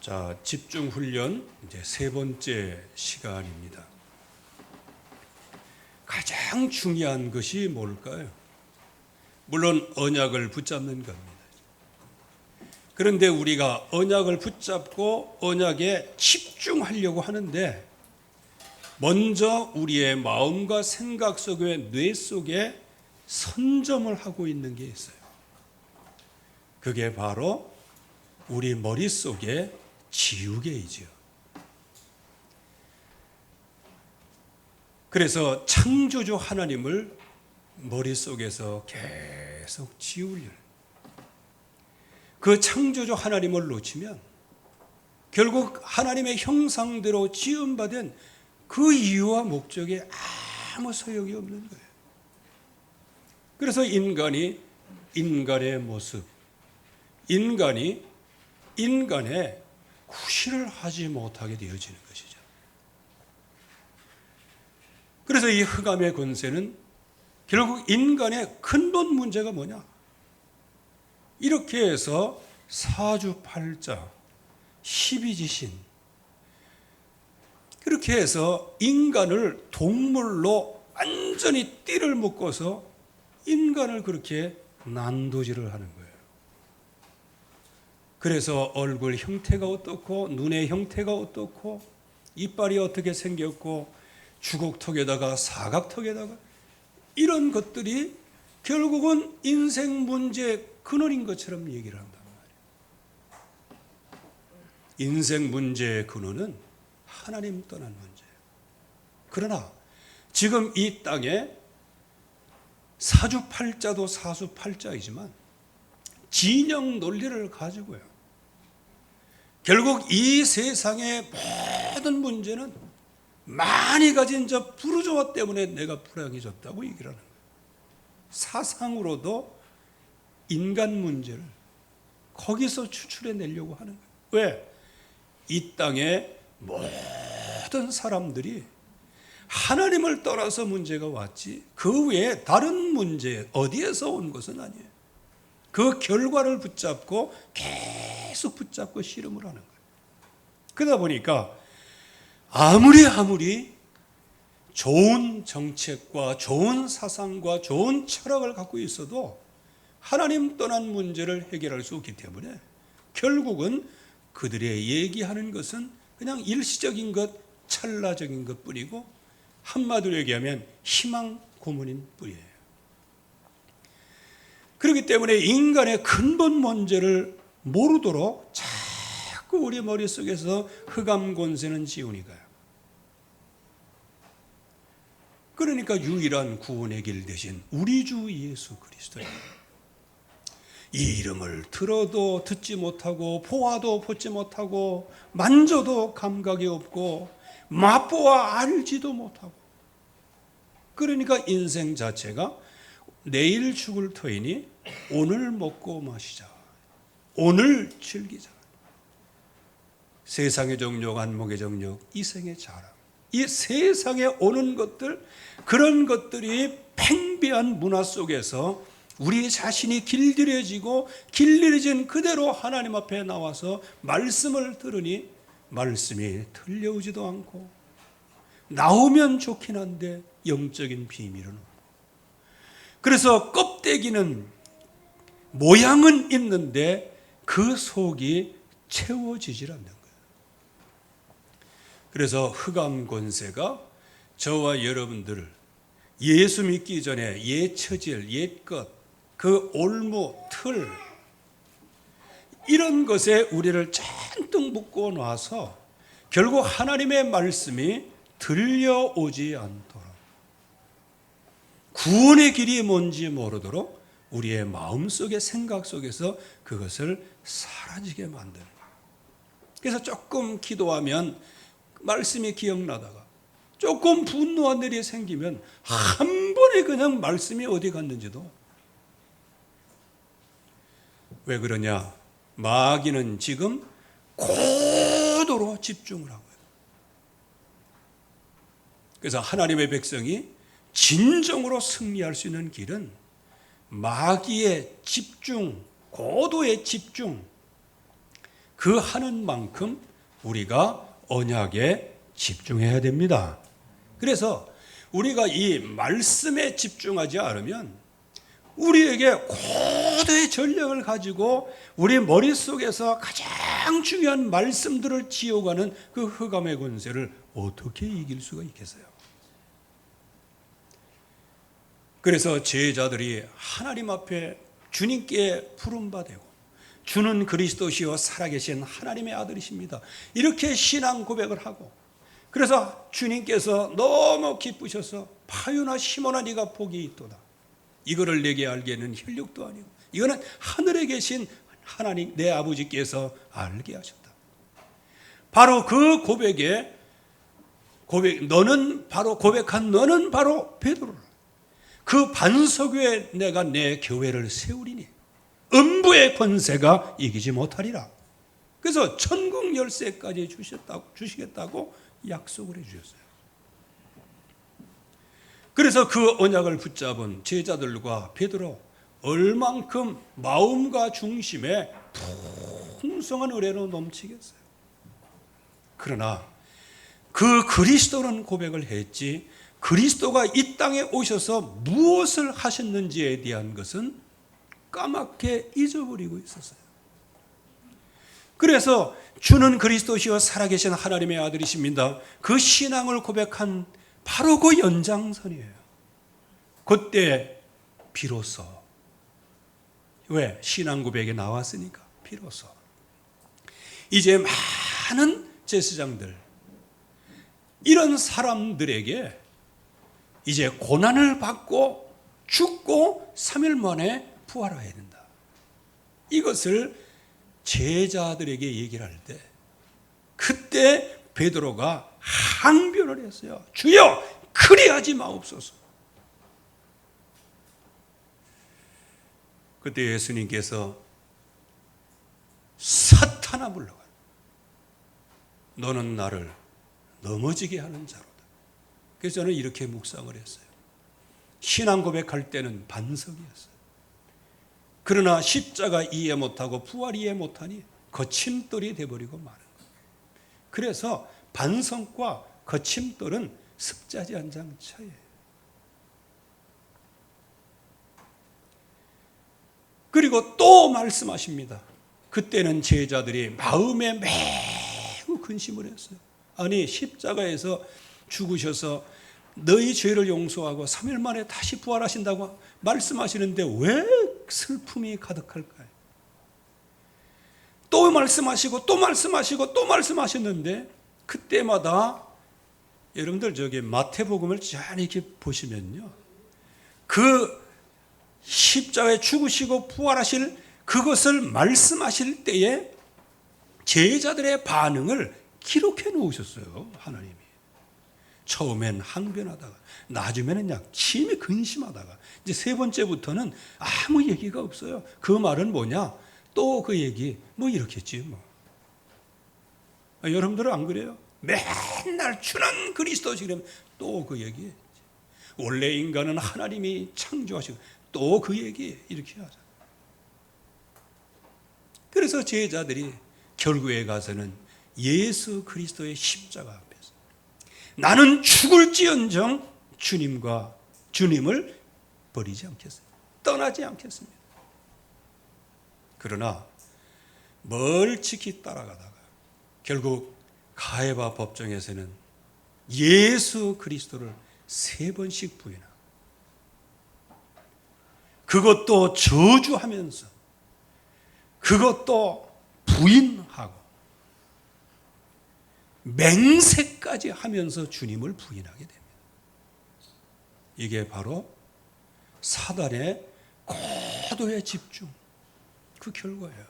자, 집중 훈련 이제 세 번째 시간입니다. 가장 중요한 것이 뭘까요? 물론 언약을 붙잡는 겁니다. 그런데 우리가 언약을 붙잡고 언약에 집중하려고 하는데 먼저 우리의 마음과 생각 속에 뇌 속에 선점을 하고 있는 게 있어요. 그게 바로 우리 머릿속에 지우개이지요. 그래서 창조주 하나님을 머릿속에서 계속 지우려는, 그 창조주 하나님을 놓치면 결국 하나님의 형상대로 지음받은 그 이유와 목적에 아무 소용이 없는 거예요. 그래서 인간이 인간의 모습, 인간이 인간의 구실을 하지 못하게 되어지는 것이죠. 그래서 이 흑암의 권세는 결국 인간의 근본 문제가 뭐냐? 이렇게 해서 사주팔자, 십이지신, 그렇게 해서 인간을 동물로 완전히 띠를 묶어서 인간을 그렇게 난도질을 하는 거예요. 그래서 얼굴 형태가 어떻고, 눈의 형태가 어떻고, 이빨이 어떻게 생겼고, 주걱턱에다가 사각턱에다가, 이런 것들이 결국은 인생 문제의 근원인 것처럼 얘기를 한단 말이에요. 인생 문제의 근원은 하나님 떠난 문제예요. 그러나 지금 이 땅에 사주팔자도 사수팔자이지만 진영 논리를 가지고요, 결국 이 세상의 모든 문제는 많이 가진 저 부르주아 때문에 내가 불행해졌다고 얘기를 하는 거예요. 사상으로도 인간 문제를 거기서 추출해 내려고 하는 거예요. 왜? 이 땅의 모든 사람들이 하나님을 떠나서 문제가 왔지 그 외에 다른 문제 어디에서 온 것은 아니에요. 그 결과를 붙잡고 계속 붙잡고 씨름을 하는 거예요. 그러다 보니까 아무리 좋은 정책과 좋은 사상과 좋은 철학을 갖고 있어도 하나님 떠난 문제를 해결할 수 없기 때문에 결국은 그들의 얘기하는 것은 그냥 일시적인 것, 찰나적인 것 뿐이고, 한마디로 얘기하면 희망 고문인 뿐이에요. 그렇기 때문에 인간의 근본 문제를 모르도록 자꾸 우리 머릿속에서 흑암 권세는 지운이 가요. 그러니까 유일한 구원의 길 대신 우리 주 예수 그리스도예요. 이 이름을 들어도 듣지 못하고 보아도 보지 못하고 만져도 감각이 없고 맛보아 알지도 못하고, 그러니까 인생 자체가 내일 죽을 터이니 오늘 먹고 마시자, 오늘 즐기자. 세상의 정욕, 안목의 정욕, 이생의 자랑, 이 세상에 오는 것들, 그런 것들이 팽배한 문화 속에서 우리 자신이 길들여지고 길들여진 그대로 하나님 앞에 나와서 말씀을 들으니 말씀이 들려오지도 않고, 나오면 좋긴 한데 영적인 비밀은 없고, 그래서 껍데기는 모양은 있는데 그 속이 채워지질 않는 거예요. 그래서 흑암 권세가 저와 여러분들을 예수 믿기 전에 옛 처질, 옛 것, 그 올무, 틀, 이런 것에 우리를 잔뜩 묶고 놔서 결국 하나님의 말씀이 들려오지 않도록, 구원의 길이 뭔지 모르도록 우리의 마음속의 생각 속에서 그것을 사라지게 만드는 거예요. 그래서 조금 기도하면 말씀이 기억나다가 조금 분노한 일이 생기면 한 번에 그냥 말씀이 어디 갔는지도. 왜 그러냐? 마귀는 지금 고도로 집중을 하고요. 그래서 하나님의 백성이 진정으로 승리할 수 있는 길은 마귀의 집중, 고도의 집중, 그 하는 만큼 우리가 언약에 집중해야 됩니다. 그래서 우리가 이 말씀에 집중하지 않으면 우리에게 고도의 전력을 가지고 우리 머릿속에서 가장 중요한 말씀들을 지어가는 그 흑암의 권세를 어떻게 이길 수가 있겠어요? 그래서 제자들이 하나님 앞에 주님께 부름받고 주는 그리스도시요 살아계신 하나님의 아들이십니다, 이렇게 신앙 고백을 하고, 그래서 주님께서 너무 기쁘셔서 파유나 시몬아 네가 복이 있도다, 이거를 내게 알게는 혈육도 아니고 이거는 하늘에 계신 하나님 내 아버지께서 알게 하셨다. 바로 그 너는 바로 베드로라. 그 반석 위에 내가 내 교회를 세우리니 음부의 권세가 이기지 못하리라. 그래서 천국 열쇠까지 주시겠다고 약속을 해 주셨어요. 그래서 그 언약을 붙잡은 제자들과 베드로, 얼만큼 마음과 중심에 풍성한 은혜로 넘치겠어요. 그러나 그 그리스도는 고백을 했지, 그리스도가 이 땅에 오셔서 무엇을 하셨는지에 대한 것은 까맣게 잊어버리고 있었어요. 그래서 주는 그리스도시요 살아계신 하나님의 아들이십니다, 그 신앙을 고백한 바로 그 연장선이에요. 그때 비로소, 왜? 신앙 고백에 나왔으니까 비로소 이제 많은 제사장들, 이런 사람들에게 이제 고난을 받고 죽고 3일 만에 부활해야 된다, 이것을 제자들에게 얘기를 할 때, 그때 베드로가 항변을 했어요. 주여 그리하지 마옵소서. 그때 예수님께서 사탄아 물러가, 너는 나를 넘어지게 하는 자로다. 그래서 저는 이렇게 묵상을 했어요. 신앙 고백할 때는 반석이었어요. 그러나 십자가 이해 못하고 부활 이해 못하니 거침돌이 되어버리고 마는 거예요. 그래서 반석과 거침돌은 습자지 한 장 차이예요. 그리고 또 말씀하십니다. 그때는 제자들이 마음에 매우 근심을 했어요. 아니, 십자가에서 죽으셔서 너희 죄를 용서하고 3일 만에 다시 부활하신다고 말씀하시는데 왜 슬픔이 가득할까요? 또 말씀하시고 또 말씀하시고 또 말씀하셨는데, 그때마다 여러분들 저기 마태복음을 잘 이렇게 보시면요, 그 십자가에 죽으시고 부활하실 그것을 말씀하실 때에 제자들의 반응을 기록해 놓으셨어요, 하나님이. 처음엔 항변하다가, 나중에는 그냥 심히 근심하다가, 이제 세 번째부터는 아무 얘기가 없어요. 그 말은 뭐냐? 또 그 얘기 뭐 이렇겠지 뭐. 여러분들은 안 그래요? 맨날 주는 그리스도시라면 또 그 얘기. 원래 인간은 하나님이 창조하시고 또 그 얘기 이렇게 하자. 그래서 제자들이 결국에 가서는 예수 그리스도의 십자가 앞에서 나는 죽을지언정 주님을 버리지 않겠습니다. 떠나지 않겠습니다. 그러나 멀찍이 따라가다가 결국 가야바 법정에서는 예수 그리스도를 3번씩 부인하고, 그것도 저주하면서, 그것도 부인하고, 맹세까지 하면서 주님을 부인하게 됩니다. 이게 바로 사단의 고도의 집중, 그 결과예요.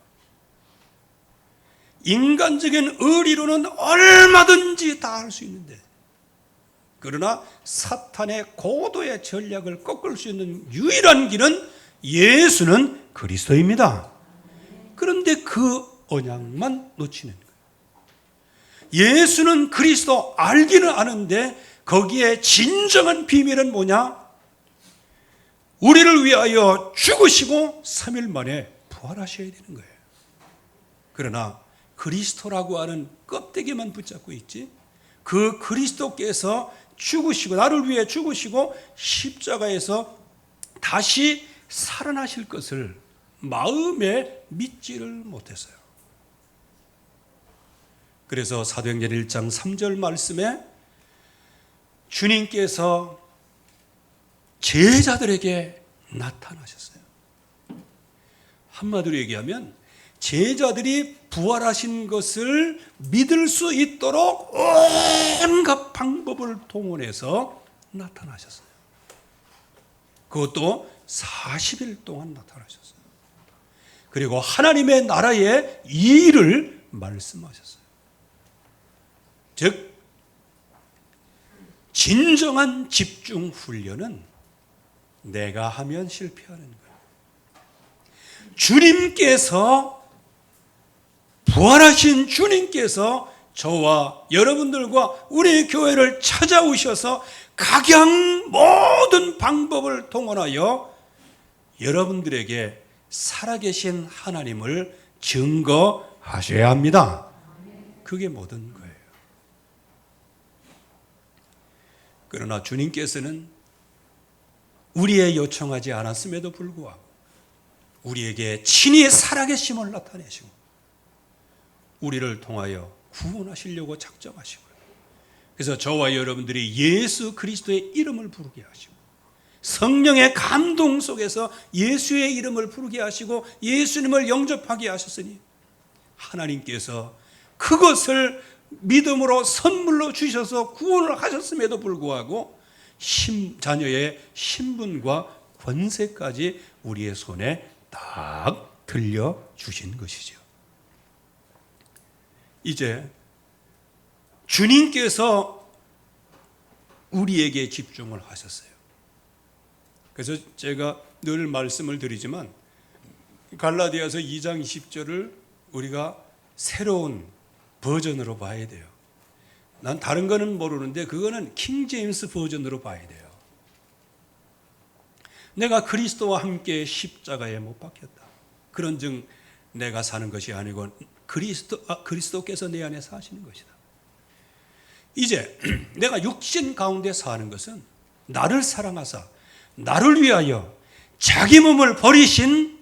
인간적인 의리로는 얼마든지 다 할 수 있는데, 그러나 사탄의 고도의 전략을 꺾을 수 있는 유일한 길은 예수는 그리스도입니다. 그런데 그 언약만 놓치는 거예요. 예수는 그리스도 알기는 아는데 거기에 진정한 비밀은 뭐냐? 우리를 위하여 죽으시고 3일 만에 부활하셔야 되는 거예요. 그러나 그리스도라고 하는 껍데기만 붙잡고 있지, 그 그리스도께서 죽으시고 나를 위해 죽으시고 십자가에서 다시 살아나실 것을 마음에 믿지를 못했어요. 그래서 사도행전 1장 3절 말씀에 주님께서 제자들에게 나타나셨어요. 한마디로 얘기하면 제자들이 부활하신 것을 믿을 수 있도록 온갖 방법을 동원해서 나타나셨어요. 그것도 40일 동안 나타나셨어요. 그리고 하나님의 나라의 일을 말씀하셨어요. 즉 진정한 집중 훈련은 내가 하면 실패하는 거예요. 주님께서, 부활하신 주님께서 저와 여러분들과 우리 교회를 찾아오셔서 각양 모든 방법을 동원하여 여러분들에게 살아계신 하나님을 증거하셔야 합니다. 그게 모든 거예요. 그러나 주님께서는 우리의 요청하지 않았음에도 불구하고 우리에게 친히 살아계심을 나타내시고 우리를 통하여 구원하시려고 작정하시고요. 그래서 저와 여러분들이 예수 그리스도의 이름을 부르게 하시고 성령의 감동 속에서 예수의 이름을 부르게 하시고 예수님을 영접하게 하셨으니 하나님께서 그것을 믿음으로 선물로 주셔서 구원을 하셨음에도 불구하고 자녀의 신분과 권세까지 우리의 손에 딱 들려주신 것이죠. 이제 주님께서 우리에게 집중을 하셨어요. 그래서 제가 늘 말씀을 드리지만 갈라디아서 2장 20절을 우리가 새로운 버전으로 봐야 돼요. 난 다른 거는 모르는데 그거는 킹 제임스 버전으로 봐야 돼요. 내가 그리스도와 함께 십자가에 못 박혔다. 그런즉 내가 사는 것이 아니고 그리스도께서 내 안에 사시는 것이다. 이제 내가 육신 가운데 사는 것은 나를 사랑하사 나를 위하여 자기 몸을 버리신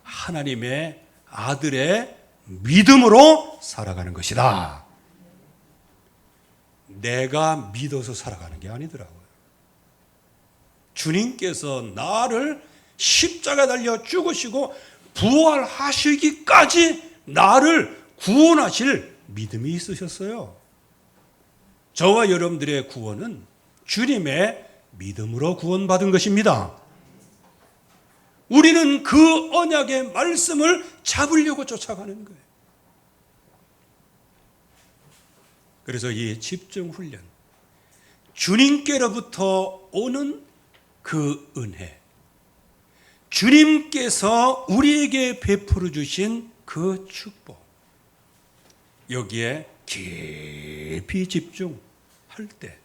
하나님의 아들의 믿음으로 살아가는 것이다. 내가 믿어서 살아가는 게 아니더라고요. 주님께서 나를 십자가 달려 죽으시고 부활하시기까지 나를 구원하실 믿음이 있으셨어요. 저와 여러분들의 구원은 주님의 믿음으로 구원받은 것입니다. 우리는 그 언약의 말씀을 잡으려고 쫓아가는 거예요. 그래서 이 집중 훈련, 주님께로부터 오는 그 은혜, 주님께서 우리에게 베풀어 주신 그 축복, 여기에 깊이 집중할 때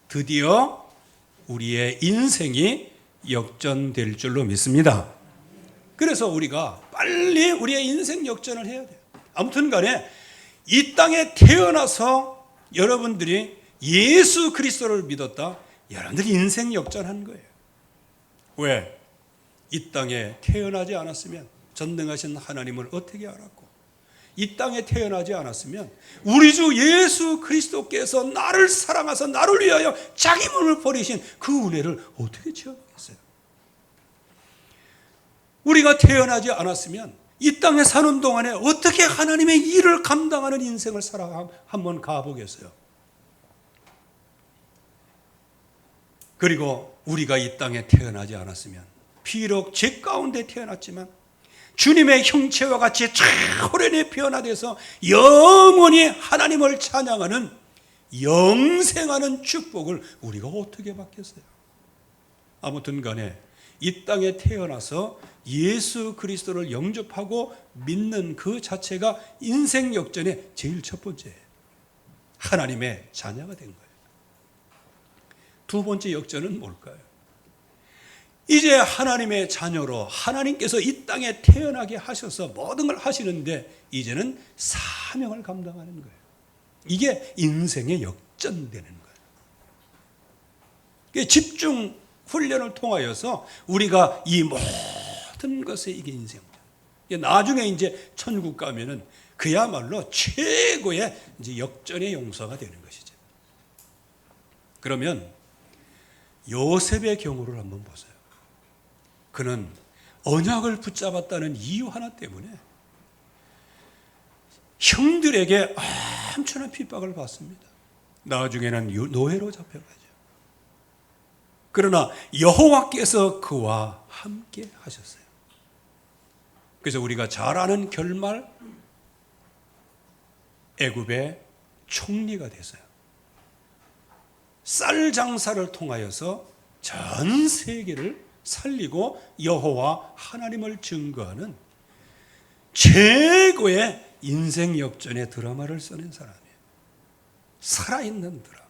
드디어 우리의 인생이 역전될 줄로 믿습니다. 그래서 우리가 빨리 우리의 인생 역전을 해야 돼요. 아무튼 간에 이 땅에 태어나서 여러분들이 예수 그리스도를 믿었다. 여러분들이 인생 역전한 거예요. 왜? 이 땅에 태어나지 않았으면 전능하신 하나님을 어떻게 알았고, 이 땅에 태어나지 않았으면 우리 주 예수 그리스도께서 나를 사랑하사 나를 위하여 자기 몸을 버리신 그 은혜를 어떻게 체험하겠어요? 우리가 태어나지 않았으면 이 땅에 사는 동안에 어떻게 하나님의 일을 감당하는 인생을 살아 한번 가보겠어요? 그리고 우리가 이 땅에 태어나지 않았으면 비록 죄 가운데 태어났지만 주님의 형체와 같이 호련히 변화돼서 영원히 하나님을 찬양하는 영생하는 축복을 우리가 어떻게 받겠어요? 아무튼 간에 이 땅에 태어나서 예수 그리스도를 영접하고 믿는 그 자체가 인생 역전의 제일 첫 번째예요. 하나님의 자녀가 된 거예요. 두 번째 역전은 뭘까요? 이제 하나님의 자녀로 하나님께서 이 땅에 태어나게 하셔서 모든 걸 하시는데 이제는 사명을 감당하는 거예요. 이게 인생의 역전되는 거예요. 집중 훈련을 통하여서 우리가 이 모든 것에 이게 인생입니다. 나중에 이제 천국 가면은 그야말로 최고의 이제 역전의 용서가 되는 것이죠. 그러면 요셉의 경우를 한번 보세요. 그는 언약을 붙잡았다는 이유 하나 때문에 형들에게 엄청난 핍박을 받습니다. 나중에는 노예로 잡혀가죠. 그러나 여호와께서 그와 함께 하셨어요. 그래서 우리가 잘 아는 결말, 애굽의 총리가 됐어요. 쌀 장사를 통하여서 전 세계를 살리고 여호와 하나님을 증거하는 최고의 인생 역전의 드라마를 써낸 사람이에요. 살아있는 드라마.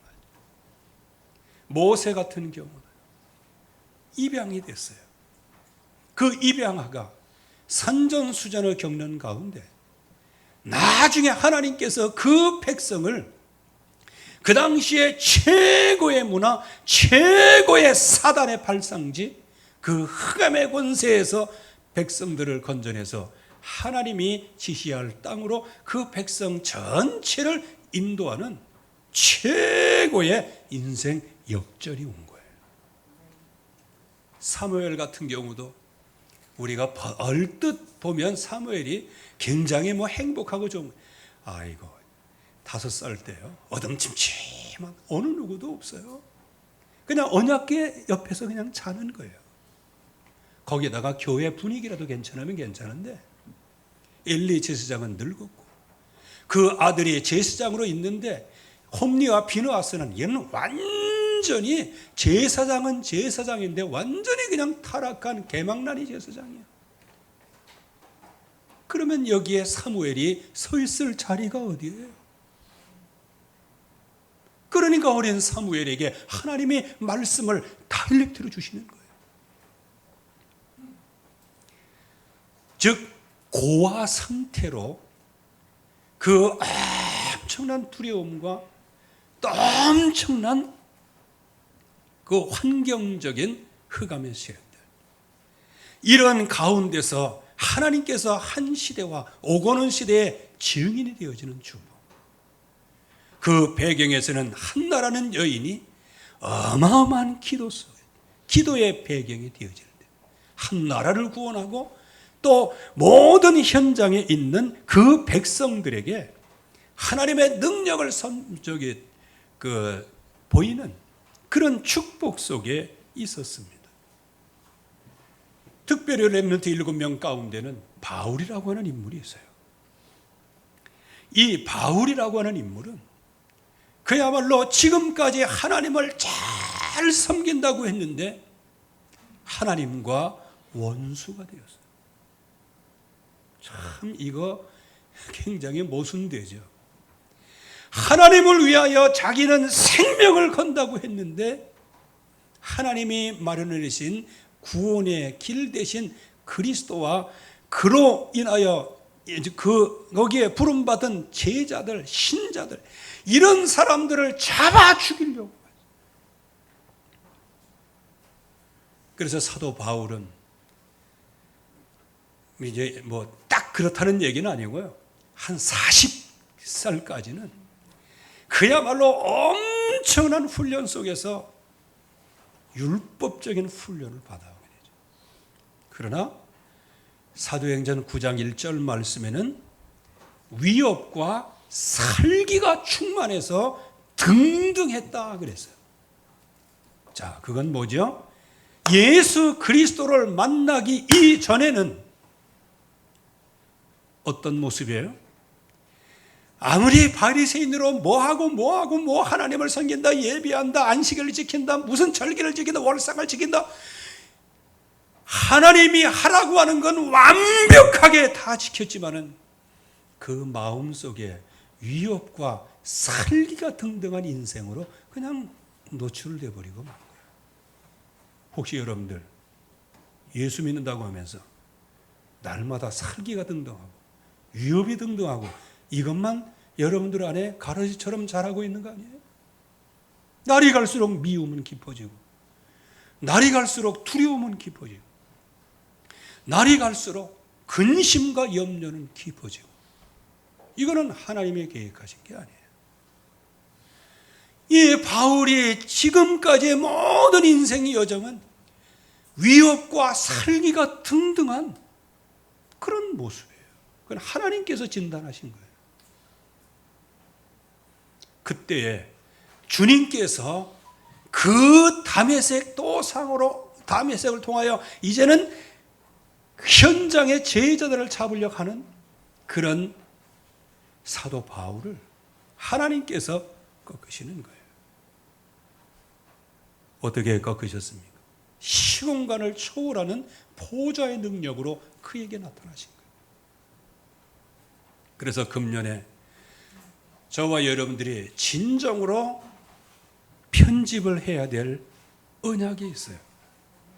모세 같은 경우는 입양이 됐어요. 그 입양아가 산전수전을 겪는 가운데 나중에 하나님께서 그 백성을 그 당시에 최고의 문화, 최고의 사단의 발상지, 그 흑암의 권세에서 백성들을 건져내서 하나님이 지시할 땅으로 그 백성 전체를 인도하는 최고의 인생 역전이 온 거예요. 사무엘 같은 경우도 우리가 얼뜻 보면 사무엘이 굉장히 행복하고 좀, 아이고 5살 때요, 어둠침침한 어느 누구도 없어요. 그냥 언약궤 옆에서 그냥 자는 거예요. 거기에다가 교회 분위기라도 괜찮으면 괜찮은데 엘리 제사장은 늙었고 그 아들이 제사장으로 있는데 홈리와 비느하스는 얘는 완전히 제사장은 제사장인데 완전히 그냥 타락한 개망나니 제사장이에요. 그러면 여기에 사무엘이 서 있을 자리가 어디예요? 그러니까 어린 사무엘에게 하나님이 말씀을 다일렉트로 주시는 거예요. 즉 고아 상태로 그 엄청난 두려움과 또 엄청난 그 환경적인 흑암의 세력들, 이런 가운데서 하나님께서 한 시대와 오고는 시대의 증인이 되어지는 주부, 그 배경에서는 한나라는 여인이 어마어마한 기도 속에, 기도의 배경이 되어지는데 한 나라를 구원하고 또 모든 현장에 있는 그 백성들에게 하나님의 능력을 보이는 그런 축복 속에 있었습니다. 특별히 렘넌트 7명 가운데는 바울이라고 하는 인물이 있어요. 이 바울이라고 하는 인물은 그야말로 지금까지 하나님을 잘 섬긴다고 했는데 하나님과 원수가 되었어요. 참 이거 굉장히 모순되죠. 하나님을 위하여 자기는 생명을 건다고 했는데 하나님이 마련해 주신 구원의 길 대신 그리스도와 그로 인하여 거기에 부름받은 제자들, 신자들, 이런 사람들을 잡아 죽이려고. 그래서 사도 바울은 이제 딱 그렇다는 얘기는 아니고요, 한 40살까지는 그야말로 엄청난 훈련 속에서 율법적인 훈련을 받아오게 되죠. 그러나 사도행전 9장 1절 말씀에는 위협과 살기가 충만해서 등등했다 그랬어요. 자, 그건 뭐죠? 예수 그리스도를 만나기 이전에는 어떤 모습이에요? 아무리 바리새인으로 뭐 하나님을 섬긴다, 예배한다, 안식일을 지킨다, 무슨 절기를 지킨다, 월상을 지킨다, 하나님이 하라고 하는 건 완벽하게 다 지켰지만은 그 마음속에 위협과 살기가 등등한 인생으로 그냥 노출돼 버리고 만 거예요. 혹시 여러분들 예수 믿는다고 하면서 날마다 살기가 등등하고 위협이 등등하고 이것만 여러분들 안에 가라지처럼 자라고 있는 거 아니에요? 날이 갈수록 미움은 깊어지고 날이 갈수록 두려움은 깊어지고 날이 갈수록 근심과 염려는 깊어지고 이거는 하나님의 계획하신 게 아니에요. 이 바울이 지금까지의 모든 인생의 여정은 위협과 살기가 등등한 그런 모습이에요. 그건 하나님께서 진단하신 거예요. 그때에 주님께서 그 다메섹 또 상으로 다메섹을 통하여 이제는 현장의 제자들을 잡으려고 하는 그런 사도 바울을 하나님께서 꺾으시는 거예요. 어떻게 꺾으셨습니까? 시공간을 초월하는 보좌의 능력으로 그에게 나타나신 거예요. 그래서 금년에 저와 여러분들이 진정으로 편집을 해야 될 언약이 있어요.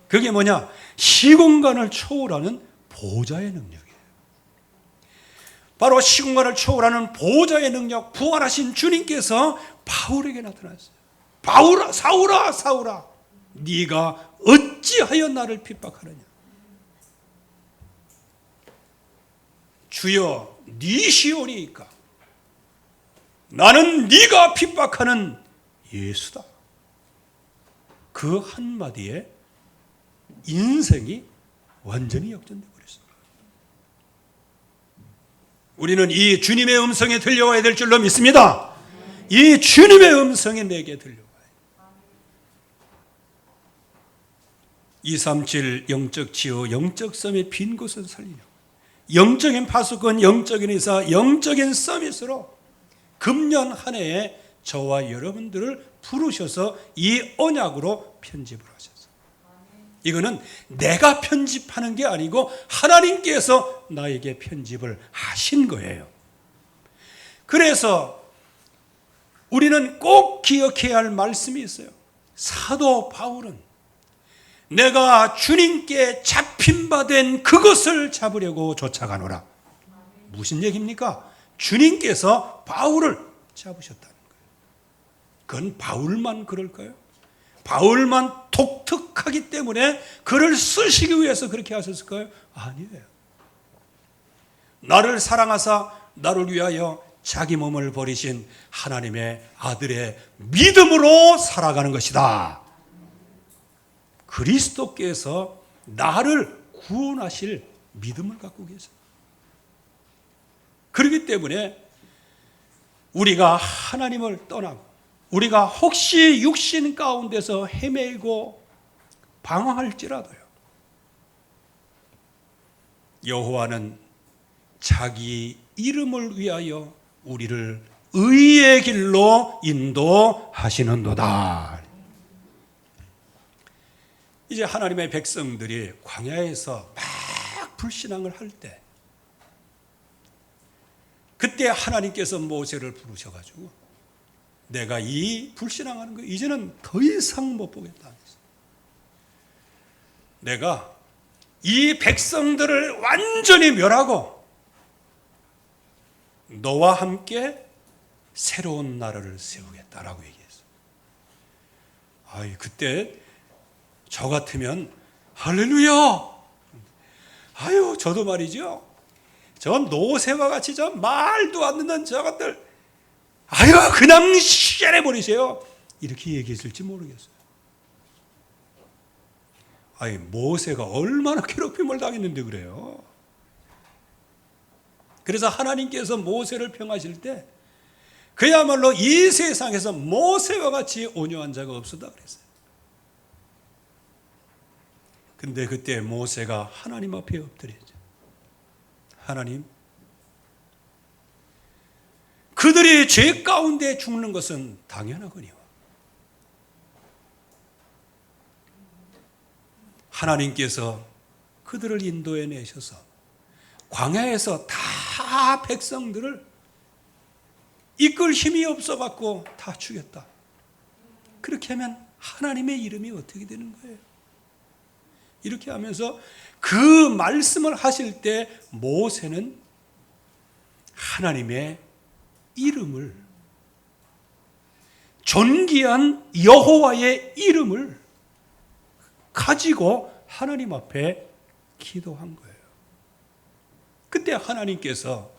그게 뭐냐? 시공간을 초월하는 보좌의 능력이에요. 바로 시공간을 초월하는 보좌의 능력, 부활하신 주님께서 바울에게 나타났어요. 바울아, 사울아, 사울아, 네가 어찌하여 나를 핍박하느냐? 주여, 네 시온이니까 나는 네가 핍박하는 예수다. 그 한마디에 인생이 완전히 역전되어 버렸습니다. 우리는 이 주님의 음성에 들려와야 될 줄로 믿습니다. 이 주님의 음성이 내게 들려와요. 237 영적 치유, 영적 서밋 빈 곳을 살리려. 영적인 파수꾼, 영적인 의사, 영적인 서밋으로 금년 한 해에 저와 여러분들을 부르셔서 이 언약으로 편집을 하셨어요. 이거는 내가 편집하는 게 아니고 하나님께서 나에게 편집을 하신 거예요. 그래서 우리는 꼭 기억해야 할 말씀이 있어요. 사도 바울은 내가 주님께 잡힌 바 된 그것을 잡으려고 쫓아가노라. 무슨 얘기입니까? 주님께서 바울을 잡으셨다는 거예요. 그건 바울만 그럴까요? 바울만 독특하기 때문에 글을 쓰시기 위해서 그렇게 하셨을까요? 아니에요. 나를 사랑하사 나를 위하여 자기 몸을 버리신 하나님의 아들의 믿음으로 살아가는 것이다. 그리스도께서 나를 구원하실 믿음을 갖고 계세요. 그렇기 때문에 우리가 하나님을 떠나고 우리가 혹시 육신 가운데서 헤매고 방황할지라도요, 여호와는 자기 이름을 위하여 우리를 의의 길로 인도하시는도다. 이제 하나님의 백성들이 광야에서 막 불신앙을 할 때, 그때 하나님께서 모세를 부르셔가지고 내가 이 불신앙하는 거 이제는 더 이상 못 보겠다. 내가 이 백성들을 완전히 멸하고 너와 함께 새로운 나라를 세우겠다라고 얘기했어요. 그때 저 같으면 할렐루야! 저도 말이죠. 저 노새와 같이 저 말도 안 듣는 저것들 그냥 시전해버리세요. 이렇게 얘기했을지 모르겠어요. 모세가 얼마나 괴롭힘을 당했는데 그래요. 그래서 하나님께서 모세를 평하실 때 그야말로 이 세상에서 모세와 같이 온유한 자가 없었다 그랬어요. 근데 그때 모세가 하나님 앞에 엎드렸죠. 하나님, 그들이 죄 가운데 죽는 것은 당연하거니와 하나님께서 그들을 인도해 내셔서 광야에서 다 백성들을 이끌 힘이 없어갖고 다 죽였다. 그렇게 하면 하나님의 이름이 어떻게 되는 거예요? 이렇게 하면서 그 말씀을 하실 때 모세는 하나님의 이름을, 존귀한 여호와의 이름을 가지고 하나님 앞에 기도한 거예요. 그때 하나님께서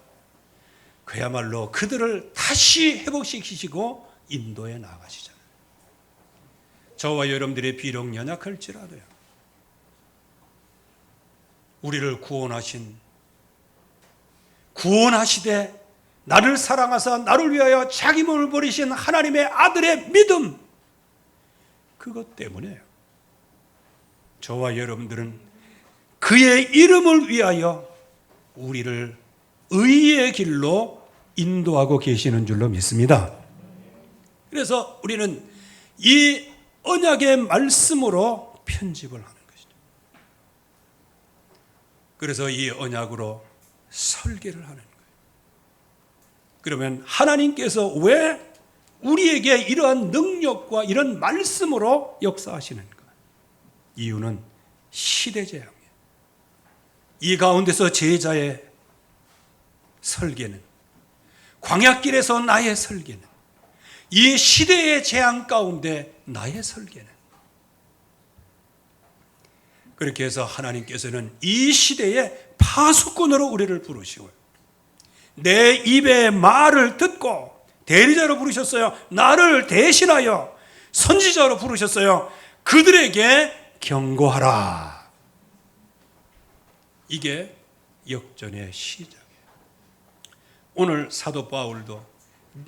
그야말로 그들을 다시 회복시키시고 인도에 나가시잖아요. 저와 여러분들의 비록 연약할지라도요, 우리를 구원하시되 나를 사랑하사 나를 위하여 자기 몸을 버리신 하나님의 아들의 믿음, 그것 때문에 저와 여러분들은 그의 이름을 위하여 우리를 의의 길로 인도하고 계시는 줄로 믿습니다. 그래서 우리는 이 언약의 말씀으로 편집을 하는 것이죠. 그래서 이 언약으로 설계를 하는 거예요. 그러면 하나님께서 왜 우리에게 이러한 능력과 이런 말씀으로 역사하시는가? 이유는 시대재앙이에요. 이 가운데서 제자의 설계는, 광야길에서 나의 설계는, 이 시대의 재앙 가운데 나의 설계는, 그렇게 해서 하나님께서는 이 시대의 파수꾼으로 우리를 부르시고요, 내 입의 말을 듣고 대리자로 부르셨어요. 나를 대신하여 선지자로 부르셨어요. 그들에게 경고하라. 이게 역전의 시작이에요. 오늘 사도 바울도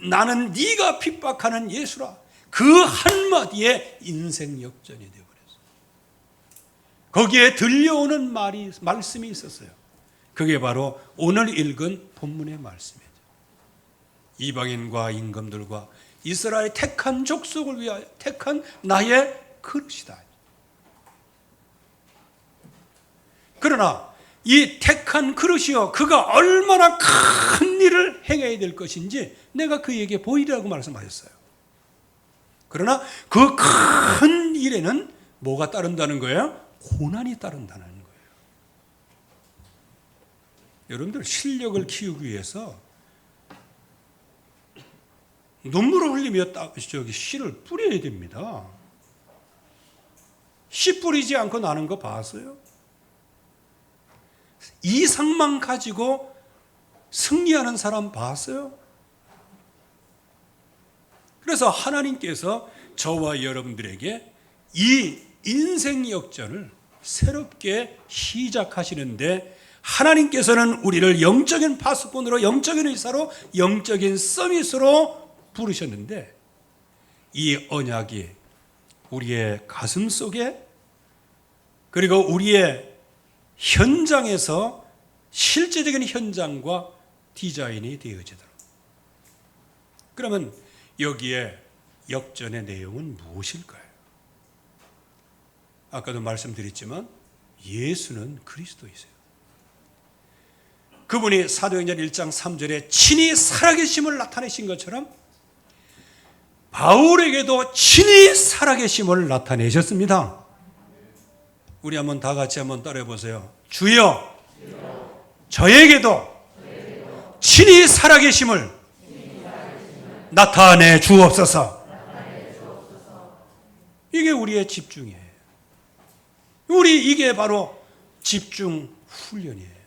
나는 네가 핍박하는 예수라, 그 한마디에 인생 역전이 되어버렸어요. 거기에 들려오는 말씀이 있었어요. 그게 바로 오늘 읽은 본문의 말씀이죠. 이방인과 임금들과 이스라엘 택한 족속을 위하여 택한 나의 그릇이다. 그러나 이 택한 그릇이요, 그가 얼마나 큰 일을 행해야 될 것인지 내가 그에게 보이리라고 말씀하셨어요. 그러나 그 큰 일에는 뭐가 따른다는 거예요? 고난이 따른다는 거예요. 여러분들, 실력을 키우기 위해서 눈물을 흘리며 씨를 뿌려야 됩니다. 씨 뿌리지 않고 나는 거 봤어요? 이상만 가지고 승리하는 사람 봤어요? 그래서 하나님께서 저와 여러분들에게 이 인생 역전을 새롭게 시작하시는데, 하나님께서는 우리를 영적인 파수꾼으로, 영적인 의사로, 영적인 서밋으로 부르셨는데, 이 언약이 우리의 가슴 속에, 그리고 우리의 현장에서 실제적인 현장과 디자인이 되어지도록. 그러면 여기에 역전의 내용은 무엇일까요? 아까도 말씀드렸지만 예수는 그리스도이세요. 그분이 사도행전 1장 3절에 친히 살아계심을 나타내신 것처럼 바울에게도 친히 살아계심을 나타내셨습니다. 우리 한번 다 같이 한번 따라해 보세요. 주여, 저에게도 친히 살아계심을 나타내 주옵소서. 이게 우리의 집중이에요. 이게 바로 집중 훈련이에요.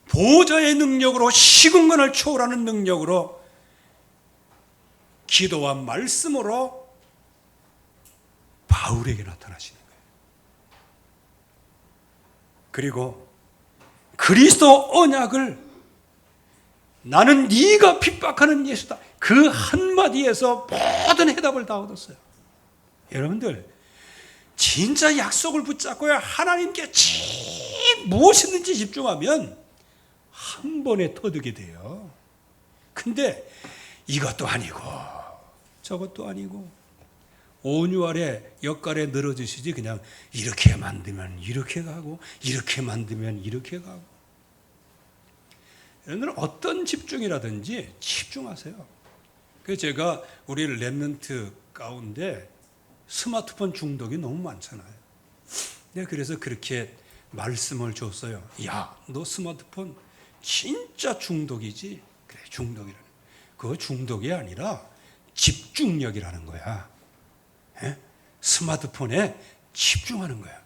보좌의 능력으로, 시공간을 초월하는 능력으로, 기도와 말씀으로 바울에게 나타나시는 거예요. 그리고 그리스도 언약을, 나는 네가 핍박하는 예수다, 그 한마디에서 모든 해답을 다 얻었어요. 여러분들, 진짜 약속을 붙잡고요, 하나님께 무엇이든지 집중하면 한 번에 터득이 돼요. 근데 이것도 아니고 저것도 아니고 온유하래 역갈에 늘어지시지, 그냥 이렇게 만들면 이렇게 가고 이렇게 만들면 이렇게 가고. 여러분들, 어떤 집중이라든지 집중하세요. 그래서 제가 우리 렘넌트 가운데 스마트폰 중독이 너무 많잖아요. 내가 그래서 그렇게 말씀을 줬어요. 야, 너 스마트폰 진짜 중독이지? 그래, 중독이라는. 그거 중독이 아니라 집중력이라는 거야. 에? 스마트폰에 집중하는 거야.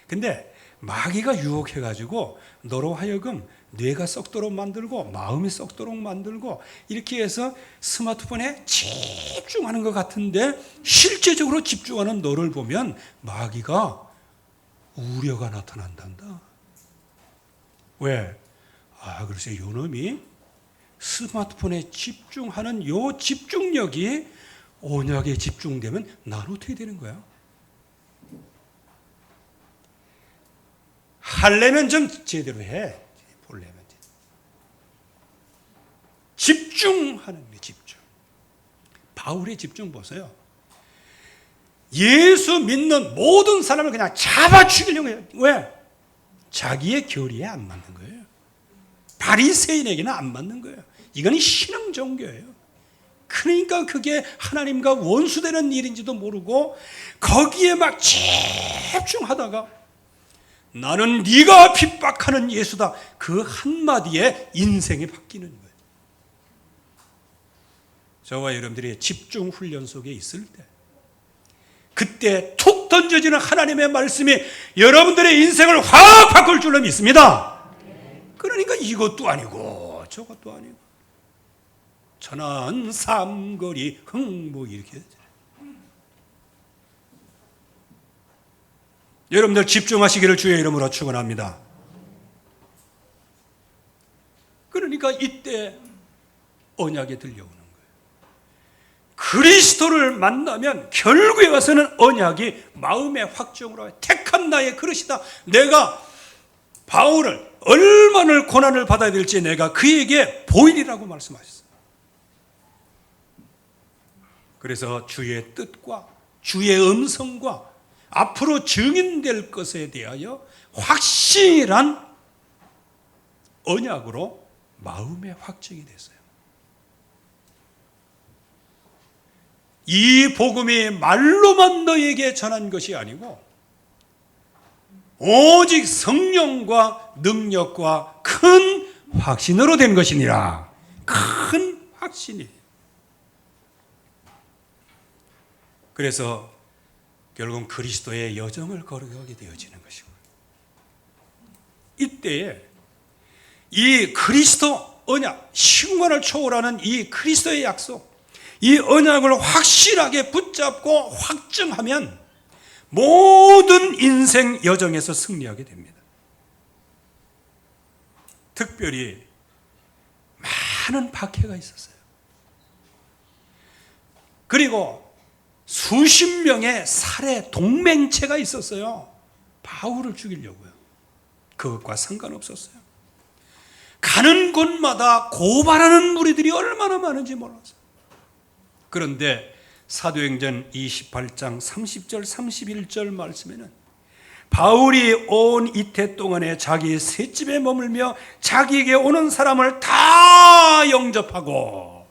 근데 마귀가 유혹해가지고 너로 하여금 뇌가 썩도록 만들고 마음이 썩도록 만들고 이렇게 해서 스마트폰에 집중하는 것 같은데 실제적으로 집중하는 너를 보면 마귀가 우려가 나타난단다. 왜? 글쎄 요 놈이 스마트폰에 집중하는 요 집중력이 언약에 집중되면 난 어떻게 되는 거야? 하려면 좀 제대로 해. 보려면. 집중하는 게 집중. 바울의 집중 보세요. 예수 믿는 모든 사람을 그냥 잡아 죽이려고 해요. 왜? 자기의 교리에 안 맞는 거예요. 바리새인에게는 안 맞는 거예요. 이건 신앙 종교예요. 그러니까 그게 하나님과 원수되는 일인지도 모르고 거기에 막 집중하다가 나는 네가 핍박하는 예수다. 그 한마디에 인생이 바뀌는 거예요. 저와 여러분들이 집중 훈련 속에 있을 때 그때 툭 던져지는 하나님의 말씀이 여러분들의 인생을 확 바꿀 줄로 믿습니다. 그러니까 이것도 아니고 저것도 아니고 천안 삼거리 흥뭐 이렇게 여러분들 집중하시기를 주의 이름으로 축원합니다. 그러니까 이때 언약에 들려오는 거예요. 그리스도를 만나면 결국에 와서는 언약이 마음의 확정으로 택한 나의 그릇이다. 내가 바울을 얼마나 고난을 받아야 될지 내가 그에게 보이리라고 말씀하셨어요. 그래서 주의 뜻과 주의 음성과 앞으로 증인될 것에 대하여 확실한 언약으로 마음의 확정이 됐어요. 이 복음이 말로만 너에게 전한 것이 아니고 오직 성령과 능력과 큰 확신으로 된 것이니라. 큰 확신이. 그래서 결국 그리스도의 여정을 걸어가게 되어지는 것이고 이때에 이 그리스도 언약, 시공간을 초월하는 이 그리스도의 약속, 이 언약을 확실하게 붙잡고 확증하면 모든 인생 여정에서 승리하게 됩니다. 특별히 많은 박해가 있었어요. 그리고 수십 명의 살해 동맹체가 있었어요. 바울을 죽이려고요. 그것과 상관없었어요. 가는 곳마다 고발하는 무리들이 얼마나 많은지 몰랐어요. 그런데 사도행전 28장 30절 31절 말씀에는 바울이 온 이태 동안에 자기 셋집에 머물며 자기에게 오는 사람을 다 영접하고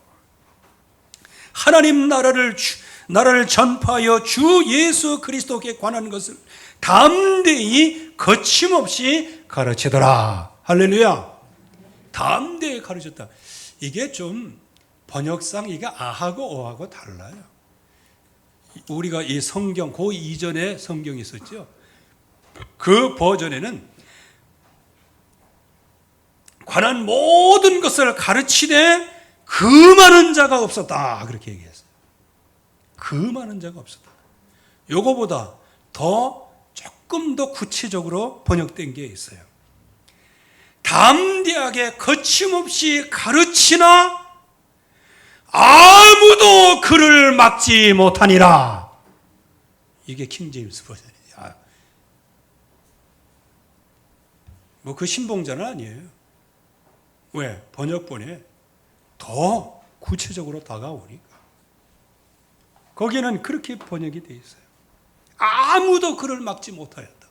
하나님 나라를 전파하여 주 예수 그리스도께 관한 것을 담대히 거침없이 가르치더라. 할렐루야. 담대히 가르쳤다. 이게 좀 번역상 이게 아하고 어하고 달라요. 우리가 이 성경 그 이전에 성경이 있었죠. 그 버전에는 관한 모든 것을 가르치되 그 많은 자가 없었다. 그렇게 얘기했어요. 그 많은 자가 없었다. 요거보다 더 조금 더 구체적으로 번역된 게 있어요. 담대하게 거침없이 가르치나 아무도 그를 막지 못하니라. 이게 킹제임스 버전이에요. 뭐 그 신봉자는 아니에요. 왜? 번역본에 더 구체적으로 다가오니까. 거기는 그렇게 번역이 되어 있어요. 아무도 그를 막지 못하였다.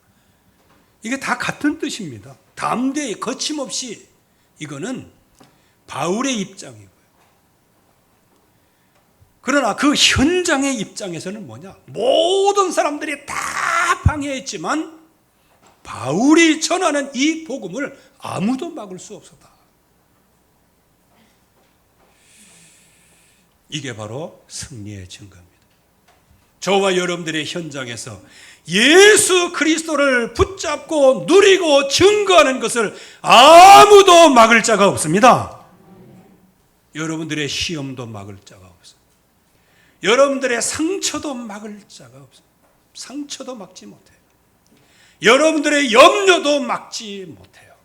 이게 다 같은 뜻입니다. 담대히 거침없이. 이거는 바울의 입장이고요. 그러나 그 현장의 입장에서는 뭐냐? 모든 사람들이 다 방해했지만 바울이 전하는 이 복음을 아무도 막을 수 없었다. 이게 바로 승리의 증거입니다. 저와 여러분들의 현장에서 예수 그리스도를 붙잡고 누리고 증거하는 것을 아무도 막을 자가 없습니다. 여러분들의 시험도 막을 자가 없어요. 여러분들의 상처도 막을 자가 없어요. 상처도 막지 못해요. 여러분들의 염려도 막지 못해요.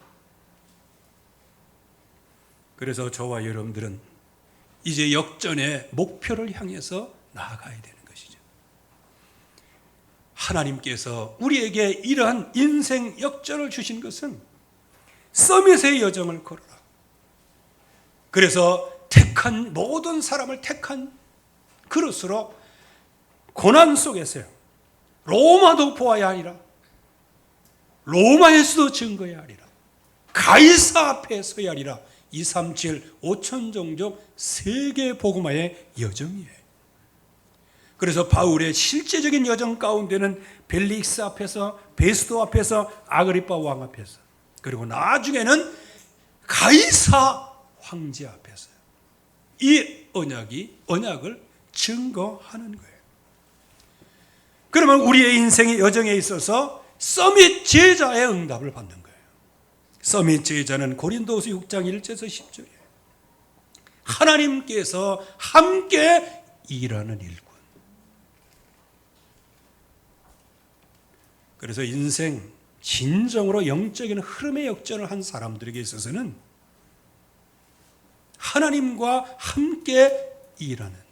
그래서 저와 여러분들은 이제 역전의 목표를 향해서 나아가야 되는 것이죠. 하나님께서 우리에게 이러한 인생 역전을 주신 것은 서밋의 여정을 걸어라. 그래서 택한 모든 사람을 택한 그릇으로 고난 속에서요. 로마도 보아야 하리라. 로마에서도 증거해야 하리라. 가이사 앞에 서야 하리라. 237 5천종족 세계 복음화의 여정이에요. 그래서 바울의 실제적인 여정 가운데는 벨릭스 앞에서, 베스도 앞에서, 아그리파 왕 앞에서, 그리고 나중에는 가이사 황제 앞에서 이 언약을 증거하는 거예요. 그러면 우리의 인생의 여정에 있어서 서밋 제자의 응답을 받는 거예요. 서밋 제자는 고린도서 6장 1절에서 10절이에요. 하나님께서 함께 일하는 일꾼. 그래서 인생 진정으로 영적인 흐름의 역전을 한 사람들에게 있어서는 하나님과 함께 일하는,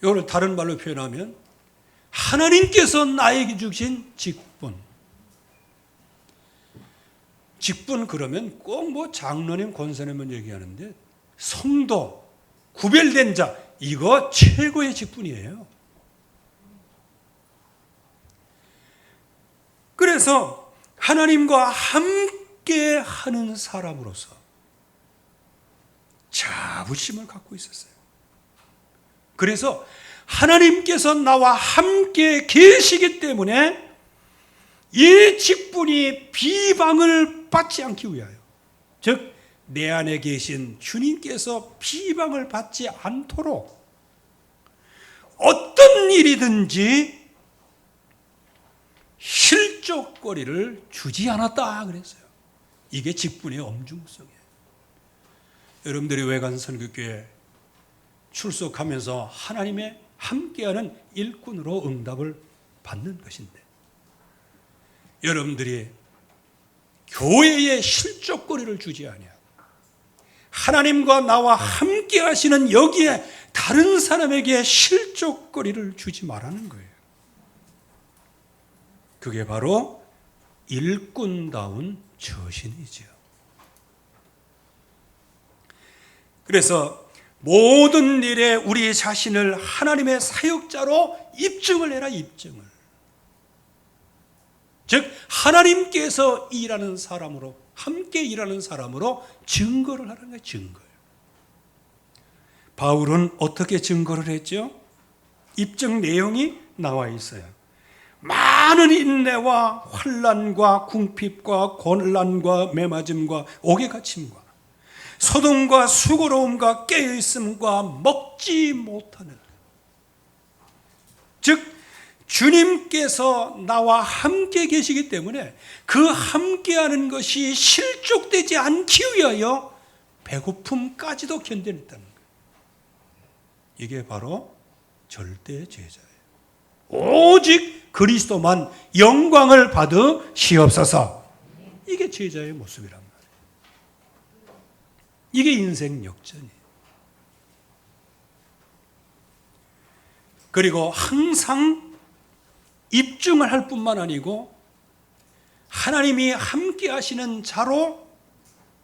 이걸 다른 말로 표현하면 하나님께서 나에게 주신 직분. 직분 그러면 꼭 뭐 장로님, 권사님만 얘기하는데 성도, 구별된 자, 이거 최고의 직분이에요. 그래서 하나님과 함께 하는 사람으로서 자부심을 갖고 있었어요. 그래서 하나님께서 나와 함께 계시기 때문에 이 직분이 비방을 받지 않기 위하여, 즉 내 안에 계신 주님께서 비방을 받지 않도록 어떤 일이든지 실족거리를 주지 않았다 그랬어요. 이게 직분의 엄중성이에요. 여러분들이 외관 선교교회 출석하면서 하나님의 함께하는 일꾼으로 응답을 받는 것인데, 여러분들이 교회에 실족거리를 주지 아니하고 하나님과 나와 함께 하시는 여기에 다른 사람에게 실족거리를 주지 말라는 거예요. 그게 바로 일꾼다운 처신이죠. 그래서 모든 일에 우리 자신을 하나님의 사역자로 입증을 해라, 입증을. 즉 하나님께서 일하는 사람으로, 함께 일하는 사람으로 증거를 하는 거예요. 증거예요. 바울은 어떻게 증거를 했죠? 입증 내용이 나와 있어요. 많은 인내와 환난과 궁핍과 곤란과 매맞음과 옥에 갇힘과 소동과 수고로움과 깨어있음과 먹지 못하는, 즉 주님께서 나와 함께 계시기 때문에 그 함께하는 것이 실족되지 않기 위하여 배고픔까지도 견뎌냈다는 거예요. 이게 바로 절대 제자예요. 오직 그리스도만 영광을 받으시옵소서. 이게 제자의 모습이란 말이에요. 이게 인생 역전이에요. 그리고 항상 입증을 할 뿐만 아니고 하나님이 함께 하시는 자로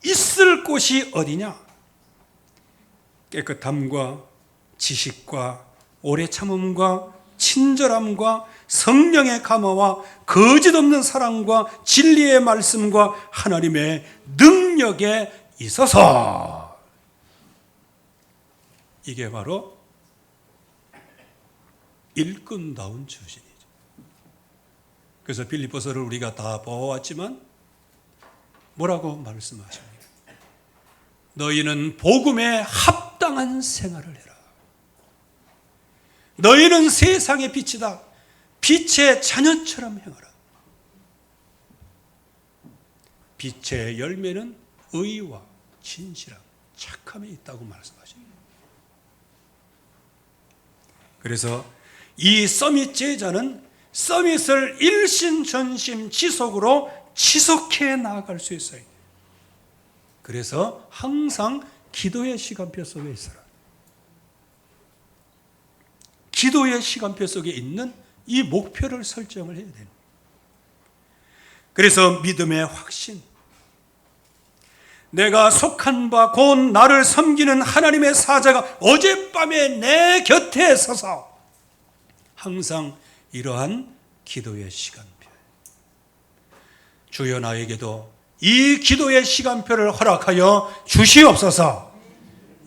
있을 곳이 어디냐? 깨끗함과 지식과 오래 참음과 친절함과 성령의 감화와 거짓 없는 사랑과 진리의 말씀과 하나님의 능력에 있어서, 이게 바로 일꾼다운 처신이죠. 그래서 빌립보서를 우리가 다 보아왔지만 뭐라고 말씀하십니까? 너희는 복음에 합당한 생활을 해라. 너희는 세상의 빛이다. 빛의 자녀처럼 행하라. 빛의 열매는 의와 진실함, 착함에 있다고 말씀하십니다. 그래서 이 서밋 제자는 서밋을 일신전심 지속으로 지속해 나아갈 수 있어요. 그래서 항상 기도의 시간표 속에 있어라. 기도의 시간표 속에 있는 이 목표를 설정을 해야 됩니다. 그래서 믿음의 확신, 내가 속한 바 곧 나를 섬기는 하나님의 사자가 어젯밤에 내 곁에 서서 항상 이러한 기도의 시간표, 주여 나에게도 이 기도의 시간표를 허락하여 주시옵소서.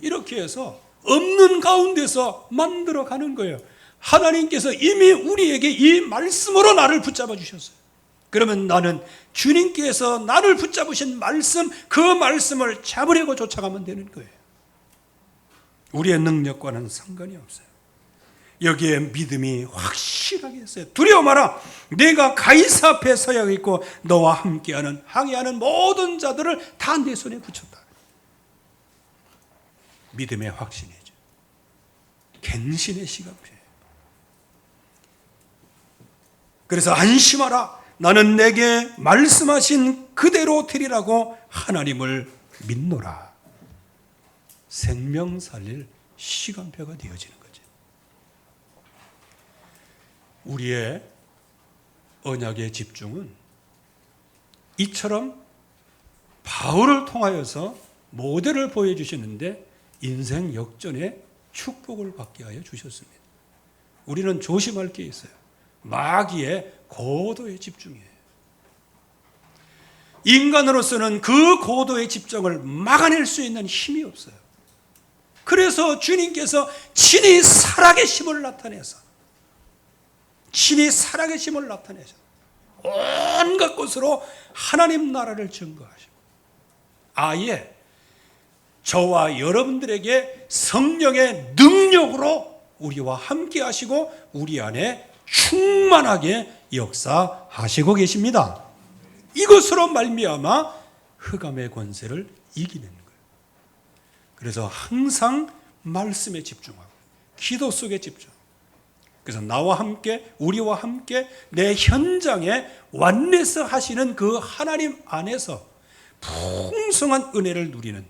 이렇게 해서 없는 가운데서 만들어가는 거예요. 하나님께서 이미 우리에게 이 말씀으로 나를 붙잡아 주셨어요. 그러면 나는 주님께서 나를 붙잡으신 말씀, 그 말씀을 잡으려고 쫓아가면 되는 거예요. 우리의 능력과는 상관이 없어요. 여기에 믿음이 확실하게 있어요. 두려워 마라. 내가 가이사 앞에 서야 있고 너와 함께하는 항해하는 모든 자들을 다 내 손에 붙였다. 믿음의 확신이죠. 갱신의 시간표예요. 그래서 안심하라. 나는 내게 말씀하신 그대로 되리라고 하나님을 믿노라. 생명 살릴 시간표가 되어지는 거죠. 우리의 언약의 집중은 이처럼 바울을 통하여서 모델을 보여주시는데 인생 역전의 축복을 받게 하여 주셨습니다. 우리는 조심할 게 있어요. 마귀의 고도의 집중이에요. 인간으로서는 그 고도의 집중을 막아낼 수 있는 힘이 없어요. 그래서 주님께서 친히 살아계심을 나타내서 온갖 곳으로 하나님 나라를 증거하시고 아예 저와 여러분들에게 성령의 능력으로 우리와 함께 하시고 우리 안에 충만하게 역사하시고 계십니다. 이것으로 말미암아 흑암의 권세를 이기는 거예요. 그래서 항상 말씀에 집중하고 기도 속에 집중. 그래서 나와 함께 우리와 함께 내 현장에 완내서 하시는 그 하나님 안에서 풍성한 은혜를 누리는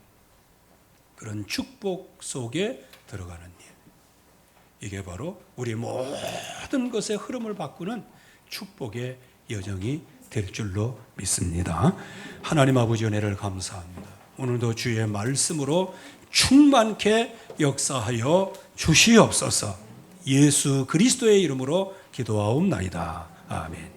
그런 축복 속에 들어가는 일. 이게 바로 우리 모든 것의 흐름을 바꾸는 축복의 여정이 될 줄로 믿습니다. 하나님 아버지 은혜를 감사합니다. 오늘도 주의 말씀으로 충만케 역사하여 주시옵소서. 예수 그리스도의 이름으로 기도하옵나이다. 아멘.